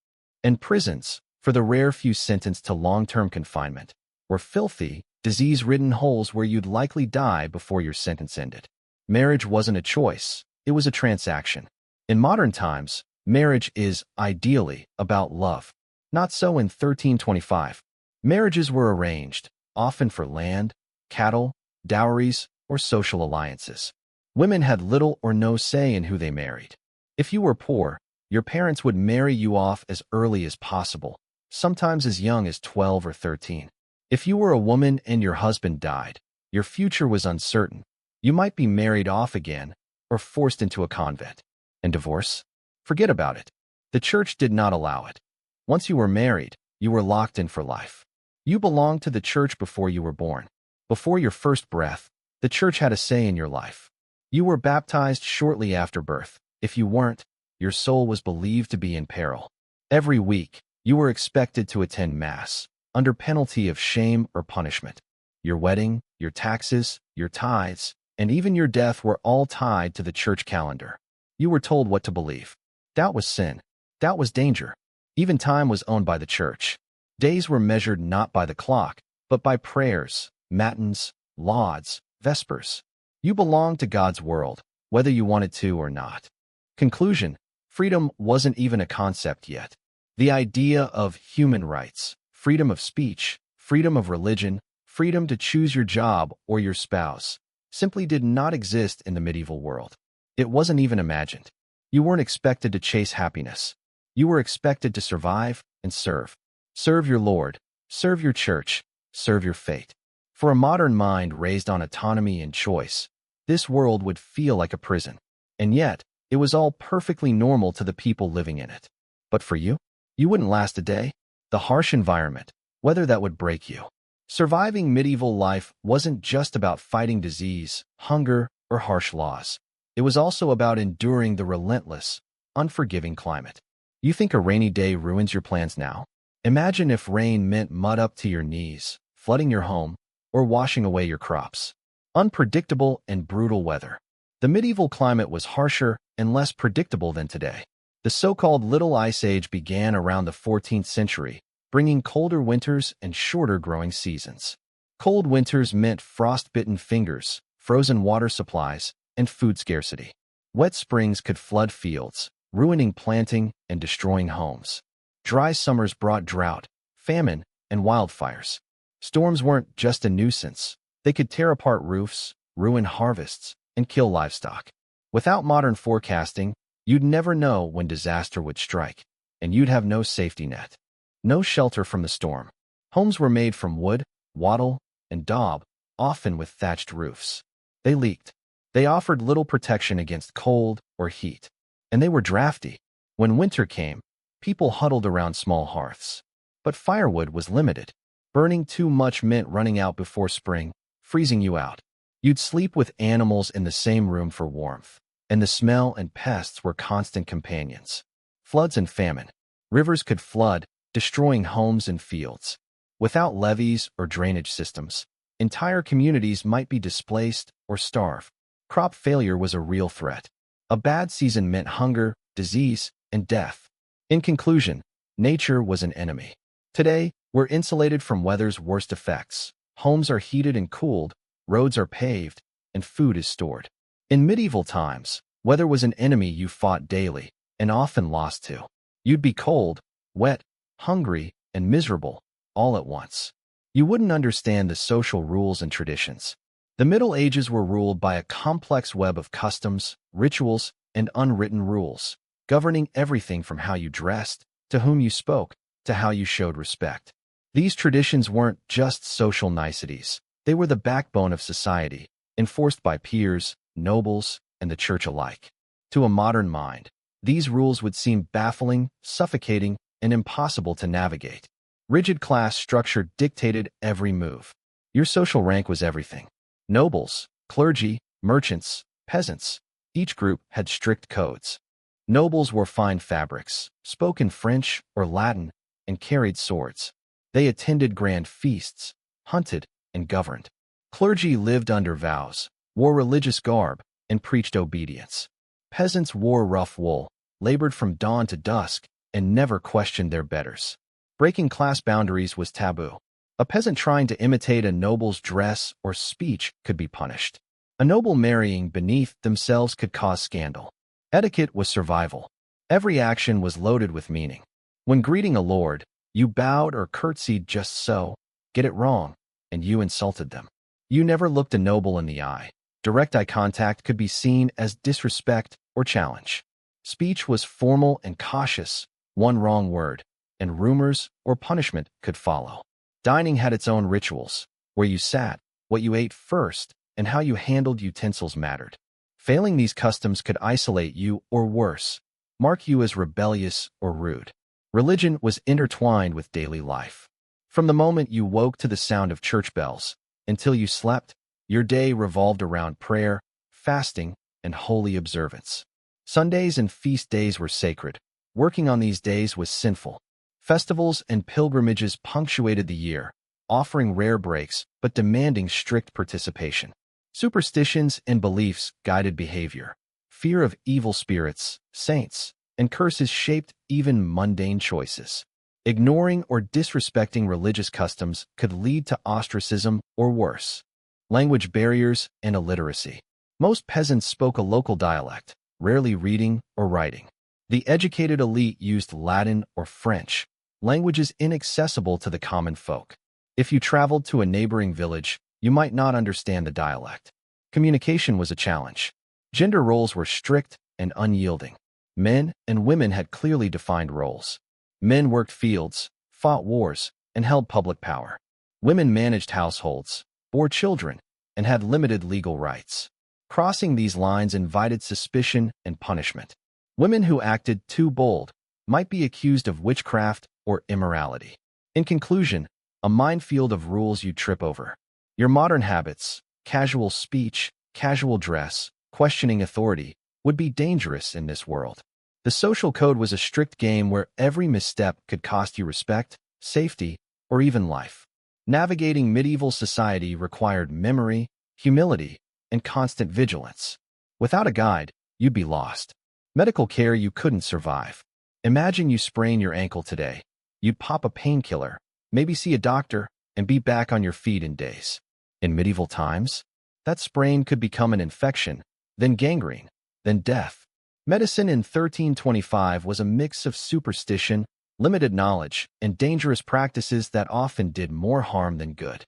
And prisons, for the rare few sentenced to long-term confinement, were filthy, disease-ridden holes where you'd likely die before your sentence ended. Marriage wasn't a choice, it was a transaction. In modern times, marriage is, ideally, about love. Not so in 1325. Marriages were arranged, often for land, cattle, dowries, or social alliances. Women had little or no say in who they married. If you were poor, your parents would marry you off as early as possible, sometimes as young as 12 or 13. If you were a woman and your husband died, your future was uncertain. You might be married off again or forced into a convent. And divorce? Forget about it. The church did not allow it. Once you were married, you were locked in for life. You belonged to the church before you were born. Before your first breath, the church had a say in your life. You were baptized shortly after birth. If you weren't, your soul was believed to be in peril. Every week, you were expected to attend Mass, under penalty of shame or punishment. Your wedding, your taxes, your tithes, and even your death were all tied to the church calendar. You were told what to believe. Doubt was sin. Doubt was danger. Even time was owned by the church. Days were measured not by the clock, but by prayers, matins, lauds, vespers. You belonged to God's world, whether you wanted to or not. Conclusion: freedom wasn't even a concept yet. The idea of human rights, freedom of speech, freedom of religion, freedom to choose your job or your spouse, simply did not exist in the medieval world. It wasn't even imagined. You weren't expected to chase happiness. You were expected to survive and serve. Serve your Lord, serve your church, serve your fate. For a modern mind raised on autonomy and choice, this world would feel like a prison. And yet, it was all perfectly normal to the people living in it. But for you, you wouldn't last a day. The harsh environment, whether that would break you. Surviving medieval life wasn't just about fighting disease, hunger, or harsh laws. It was also about enduring the relentless, unforgiving climate. You think a rainy day ruins your plans now? Imagine if rain meant mud up to your knees, flooding your home, or washing away your crops. Unpredictable and brutal weather. The medieval climate was harsher and less predictable than today. The so-called Little Ice Age began around the 14th century, bringing colder winters and shorter growing seasons. Cold winters meant frost-bitten fingers, frozen water supplies, and food scarcity. Wet springs could flood fields, ruining planting and destroying homes. Dry summers brought drought, famine, and wildfires. Storms weren't just a nuisance. They could tear apart roofs, ruin harvests, and kill livestock. Without modern forecasting, you'd never know when disaster would strike, and you'd have no safety net. No shelter from the storm. Homes were made from wood, wattle, and daub, often with thatched roofs. They leaked. They offered little protection against cold or heat, and they were drafty. When winter came, people huddled around small hearths. But firewood was limited. Burning too much meant running out before spring, freezing you out. You'd sleep with animals in the same room for warmth, and the smell and pests were constant companions. Floods and famine. Rivers could flood, destroying homes and fields. Without levees or drainage systems, entire communities might be displaced or starve. Crop failure was a real threat. A bad season meant hunger, disease, and death. In conclusion, nature was an enemy. Today, we're insulated from weather's worst effects. Homes are heated and cooled, roads are paved, and food is stored. In medieval times, weather was an enemy you fought daily, and often lost to. You'd be cold, wet, hungry, and miserable, all at once. You wouldn't understand the social rules and traditions. The Middle Ages were ruled by a complex web of customs, rituals, and unwritten rules, governing everything from how you dressed, to whom you spoke, to how you showed respect. These traditions weren't just social niceties. They were the backbone of society, enforced by peers, nobles, and the church alike. To a modern mind, these rules would seem baffling, suffocating, and impossible to navigate. Rigid class structure dictated every move. Your social rank was everything. Nobles, clergy, merchants, peasants. Each group had strict codes. Nobles wore fine fabrics, spoke in French or Latin, and carried swords. They attended grand feasts, hunted, and governed. Clergy lived under vows, wore religious garb, and preached obedience. Peasants wore rough wool, labored from dawn to dusk, and never questioned their betters. Breaking class boundaries was taboo. A peasant trying to imitate a noble's dress or speech could be punished. A noble marrying beneath themselves could cause scandal. Etiquette was survival. Every action was loaded with meaning. When greeting a lord, you bowed or curtsied just so. Get it wrong, and you insulted them. You never looked a noble in the eye. Direct eye contact could be seen as disrespect or challenge. Speech was formal and cautious. One wrong word, and rumors or punishment could follow. Dining had its own rituals. Where you sat, what you ate first, and how you handled utensils mattered. Failing these customs could isolate you or worse, mark you as rebellious or rude. Religion was intertwined with daily life. From the moment you woke to the sound of church bells, until you slept, your day revolved around prayer, fasting, and holy observance. Sundays and feast days were sacred. Working on these days was sinful. Festivals and pilgrimages punctuated the year, offering rare breaks but demanding strict participation. Superstitions and beliefs guided behavior. Fear of evil spirits, saints, and curses shaped even mundane choices. Ignoring or disrespecting religious customs could lead to ostracism or worse. Language barriers and illiteracy. Most peasants spoke a local dialect, rarely reading or writing. The educated elite used Latin or French, languages inaccessible to the common folk. If you traveled to a neighboring village, you might not understand the dialect. Communication was a challenge. Gender roles were strict and unyielding. Men and women had clearly defined roles. Men worked fields, fought wars, and held public power. Women managed households, bore children, and had limited legal rights. Crossing these lines invited suspicion and punishment. Women who acted too bold might be accused of witchcraft or immorality. In conclusion, a minefield of rules you trip over. Your modern habits, casual speech, casual dress, questioning authority, would be dangerous in this world. The social code was a strict game where every misstep could cost you respect, safety, or even life. Navigating medieval society required memory, humility, and constant vigilance. Without a guide, you'd be lost. Medical care you couldn't survive. Imagine you sprain your ankle today. You'd pop a painkiller, maybe see a doctor, and be back on your feet in days. In medieval times, that sprain could become an infection, then gangrene, then death. Medicine in 1325 was a mix of superstition, limited knowledge, and dangerous practices that often did more harm than good.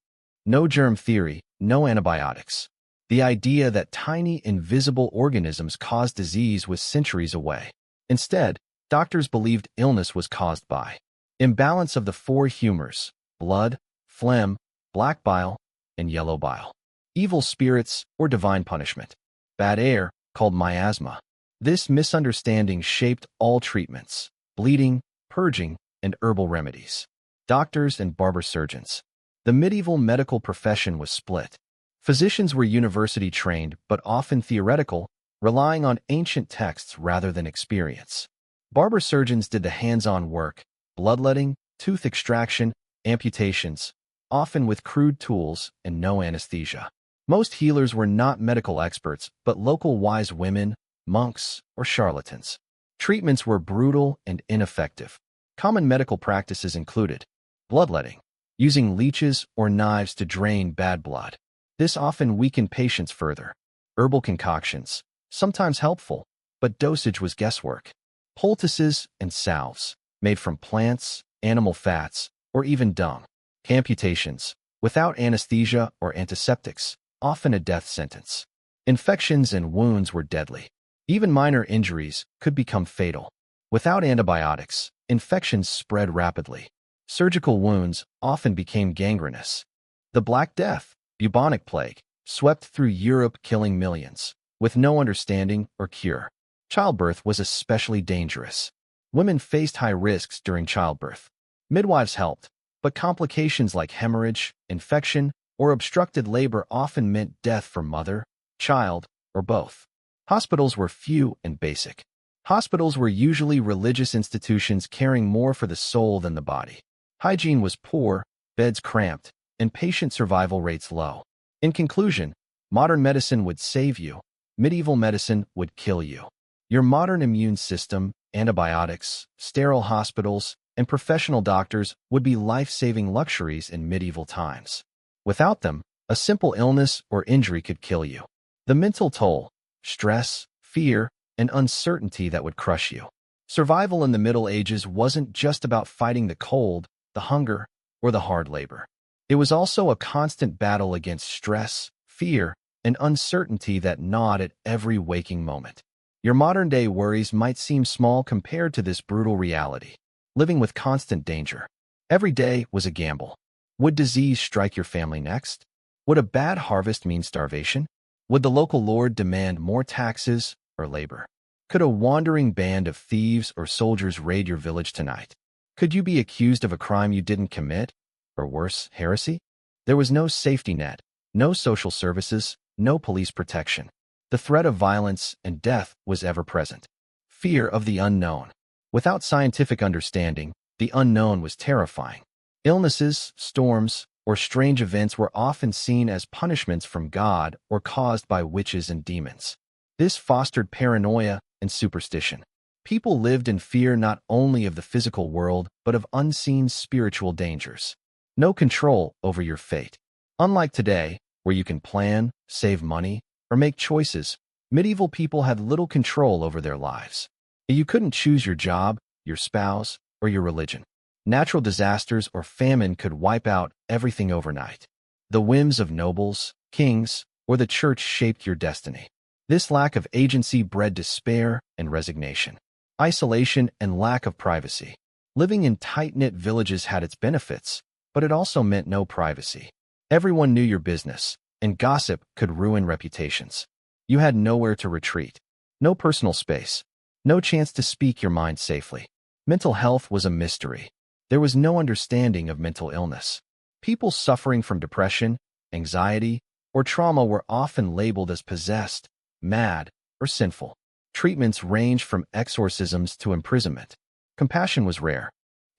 No germ theory, no antibiotics. The idea that tiny, invisible organisms cause disease was centuries away. Instead, doctors believed illness was caused by imbalance of the four humors: blood, phlegm, black bile, and yellow bile. Evil spirits or divine punishment. Bad air, called miasma. This misunderstanding shaped all treatments: bleeding, purging, and herbal remedies. Doctors and barber surgeons. The medieval medical profession was split. Physicians were university-trained but often theoretical, relying on ancient texts rather than experience. Barber surgeons did the hands-on work: bloodletting, tooth extraction, amputations, often with crude tools and no anesthesia. Most healers were not medical experts, but local wise women, monks, or charlatans. Treatments were brutal and ineffective. Common medical practices included bloodletting, using leeches or knives to drain bad blood. This often weakened patients further. Herbal concoctions, sometimes helpful, but dosage was guesswork. Poultices and salves, made from plants, animal fats, or even dung. Amputations, without anesthesia or antiseptics, often a death sentence. Infections and wounds were deadly. Even minor injuries could become fatal. Without antibiotics, infections spread rapidly. Surgical wounds often became gangrenous. The Black Death, bubonic plague, swept through Europe, killing millions, with no understanding or cure. Childbirth was especially dangerous. Women faced high risks during childbirth. Midwives helped, but complications like hemorrhage, infection, or obstructed labor often meant death for mother, child, or both. Hospitals were few and basic. Hospitals were usually religious institutions caring more for the soul than the body. Hygiene was poor, beds cramped, and patient survival rates low. In conclusion, modern medicine would save you. Medieval medicine would kill you. Your modern immune system, antibiotics, sterile hospitals, and professional doctors would be life-saving luxuries in medieval times. Without them, a simple illness or injury could kill you. The mental toll, stress, fear, and uncertainty that would crush you. Survival in the Middle Ages wasn't just about fighting the cold, the hunger, or the hard labor. It was also a constant battle against stress, fear, and uncertainty that gnawed at every waking moment. Your modern-day worries might seem small compared to this brutal reality. Living with constant danger. Every day was a gamble. Would disease strike your family next? Would a bad harvest mean starvation? Would the local lord demand more taxes or labor? Could a wandering band of thieves or soldiers raid your village tonight? Could you be accused of a crime you didn't commit? or worse, heresy? There was no safety net, no social services, no police protection. The threat of violence and death was ever present. Fear of the unknown. Without scientific understanding, the unknown was terrifying. Illnesses, storms, or strange events were often seen as punishments from God or caused by witches and demons. This fostered paranoia and superstition. People lived in fear not only of the physical world, but of unseen spiritual dangers. No control over your fate. Unlike today, where you can plan, save money, or make choices, medieval people had little control over their lives. You couldn't choose your job, your spouse, or your religion. Natural disasters or famine could wipe out everything overnight. The whims of nobles, kings, or the church shaped your destiny. This lack of agency bred despair and resignation. Isolation and lack of privacy. Living in tight-knit villages had its benefits, but it also meant no privacy. Everyone knew your business, and gossip could ruin reputations. You had nowhere to retreat, no personal space, no chance to speak your mind safely. Mental health was a mystery. There was no understanding of mental illness. People suffering from depression, anxiety, or trauma were often labeled as possessed, mad, or sinful. Treatments ranged from exorcisms to imprisonment. Compassion was rare.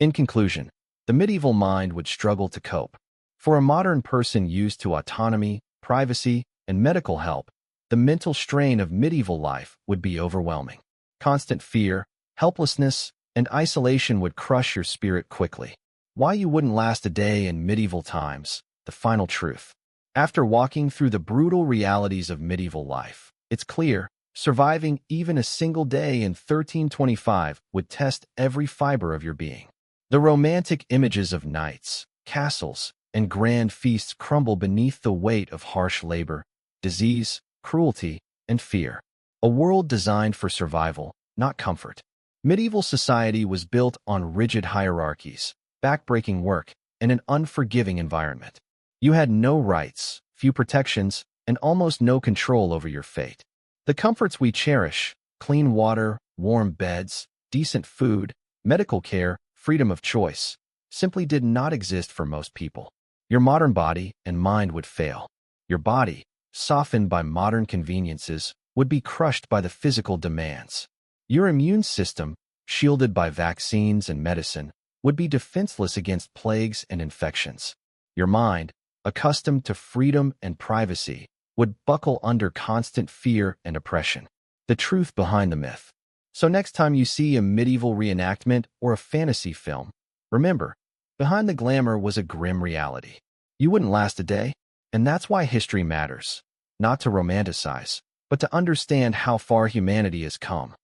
In conclusion, the medieval mind would struggle to cope. For a modern person used to autonomy, privacy, and medical help, the mental strain of medieval life would be overwhelming. Constant fear, helplessness, and isolation would crush your spirit quickly. Why you wouldn't last a day in medieval times, the final truth. After walking through the brutal realities of medieval life, it's clear, surviving even a single day in 1325 would test every fiber of your being. The romantic images of knights, castles, and grand feasts crumble beneath the weight of harsh labor, disease, cruelty, and fear. A world designed for survival, not comfort. Medieval society was built on rigid hierarchies, backbreaking work, and an unforgiving environment. You had no rights, few protections, and almost no control over your fate. The comforts we cherish, clean water, warm beds, decent food, medical care, freedom of choice, simply did not exist for most people. Your modern body and mind would fail. Your body, softened by modern conveniences, would be crushed by the physical demands. Your immune system, shielded by vaccines and medicine, would be defenseless against plagues and infections. Your mind, accustomed to freedom and privacy, would buckle under constant fear and oppression. The truth behind the myth. So next time you see a medieval reenactment or a fantasy film, remember, behind the glamour was a grim reality. You wouldn't last a day, and that's why history matters. Not to romanticize, but to understand how far humanity has come.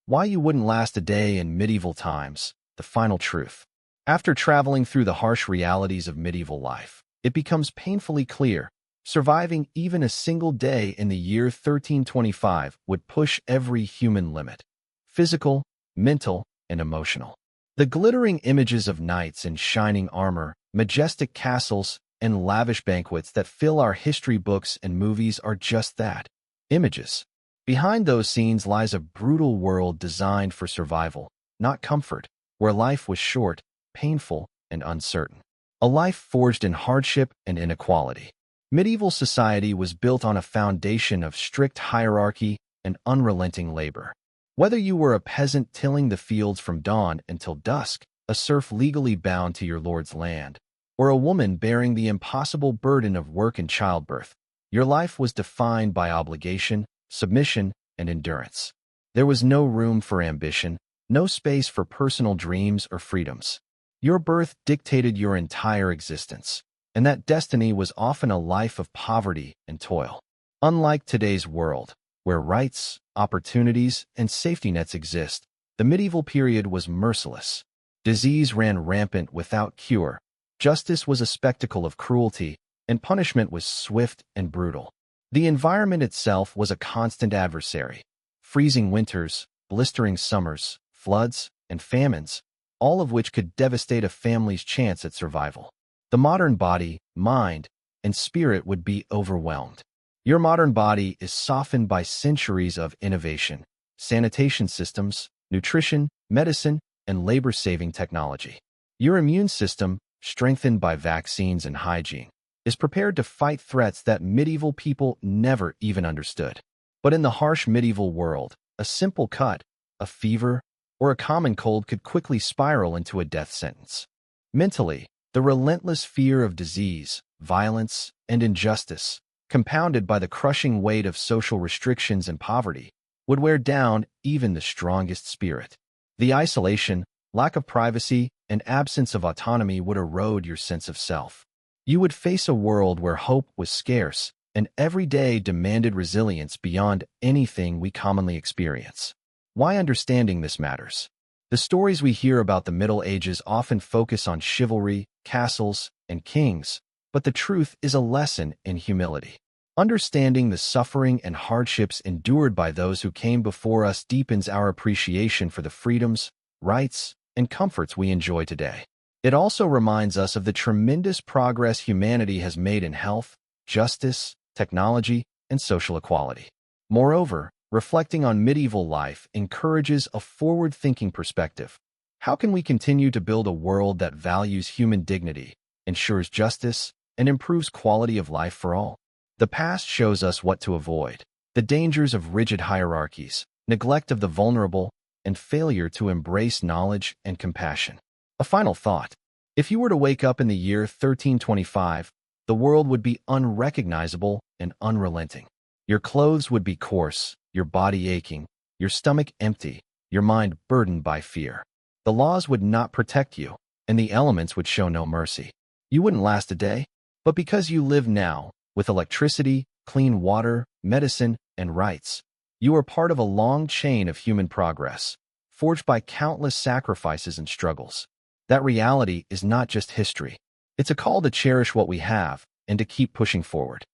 Why you wouldn't last a day in medieval times, the final truth. After traveling through the harsh realities of medieval life, it becomes painfully clear, surviving even a single day in the year 1325 would push every human limit. Physical, mental, and emotional. The glittering images of knights in shining armor, majestic castles, and lavish banquets that fill our history books and movies are just that, images. Behind those scenes lies a brutal world designed for survival, not comfort, where life was short, painful, and uncertain. A life forged in hardship and inequality. Medieval society was built on a foundation of strict hierarchy and unrelenting labor. Whether you were a peasant tilling the fields from dawn until dusk, a serf legally bound to your lord's land, or a woman bearing the impossible burden of work and childbirth, your life was defined by obligation, submission, and endurance. There was no room for ambition, no space for personal dreams or freedoms. Your birth dictated your entire existence, and that destiny was often a life of poverty and toil. Unlike today's world, where rights, opportunities, and safety nets exist, the medieval period was merciless. Disease ran rampant without cure, justice was a spectacle of cruelty, and punishment was swift and brutal. The environment itself was a constant adversary. Freezing winters, blistering summers, floods, and famines, all of which could devastate a family's chance at survival. The modern body, mind, and spirit would be overwhelmed. Your modern body is softened by centuries of innovation, sanitation systems, nutrition, medicine, and labor-saving technology. Your immune system, strengthened by vaccines and hygiene, is prepared to fight threats that medieval people never even understood. But in the harsh medieval world, a simple cut, a fever, or a common cold could quickly spiral into a death sentence. Mentally, the relentless fear of disease, violence, and injustice, compounded by the crushing weight of social restrictions and poverty, would wear down even the strongest spirit. The isolation, lack of privacy, and absence of autonomy would erode your sense of self. You would face a world where hope was scarce and every day demanded resilience beyond anything we commonly experience. Why understanding this matters? The stories we hear about the Middle Ages often focus on chivalry, castles, and kings, but the truth is a lesson in humility. Understanding the suffering and hardships endured by those who came before us deepens our appreciation for the freedoms, rights, and comforts we enjoy today. It also reminds us of the tremendous progress humanity has made in health, justice, technology, and social equality. Moreover, reflecting on medieval life encourages a forward-thinking perspective. How can we continue to build a world that values human dignity, ensures justice, and improves quality of life for all? The past shows us what to avoid: the dangers of rigid hierarchies, neglect of the vulnerable, and failure to embrace knowledge and compassion. A final thought. If you were to wake up in the year 1325, the world would be unrecognizable and unrelenting. Your clothes would be coarse, your body aching, your stomach empty, your mind burdened by fear. The laws would not protect you, and the elements would show no mercy. You wouldn't last a day, but because you live now, with electricity, clean water, medicine, and rights, you are part of a long chain of human progress, forged by countless sacrifices and struggles. That reality is not just history. It's a call to cherish what we have and to keep pushing forward.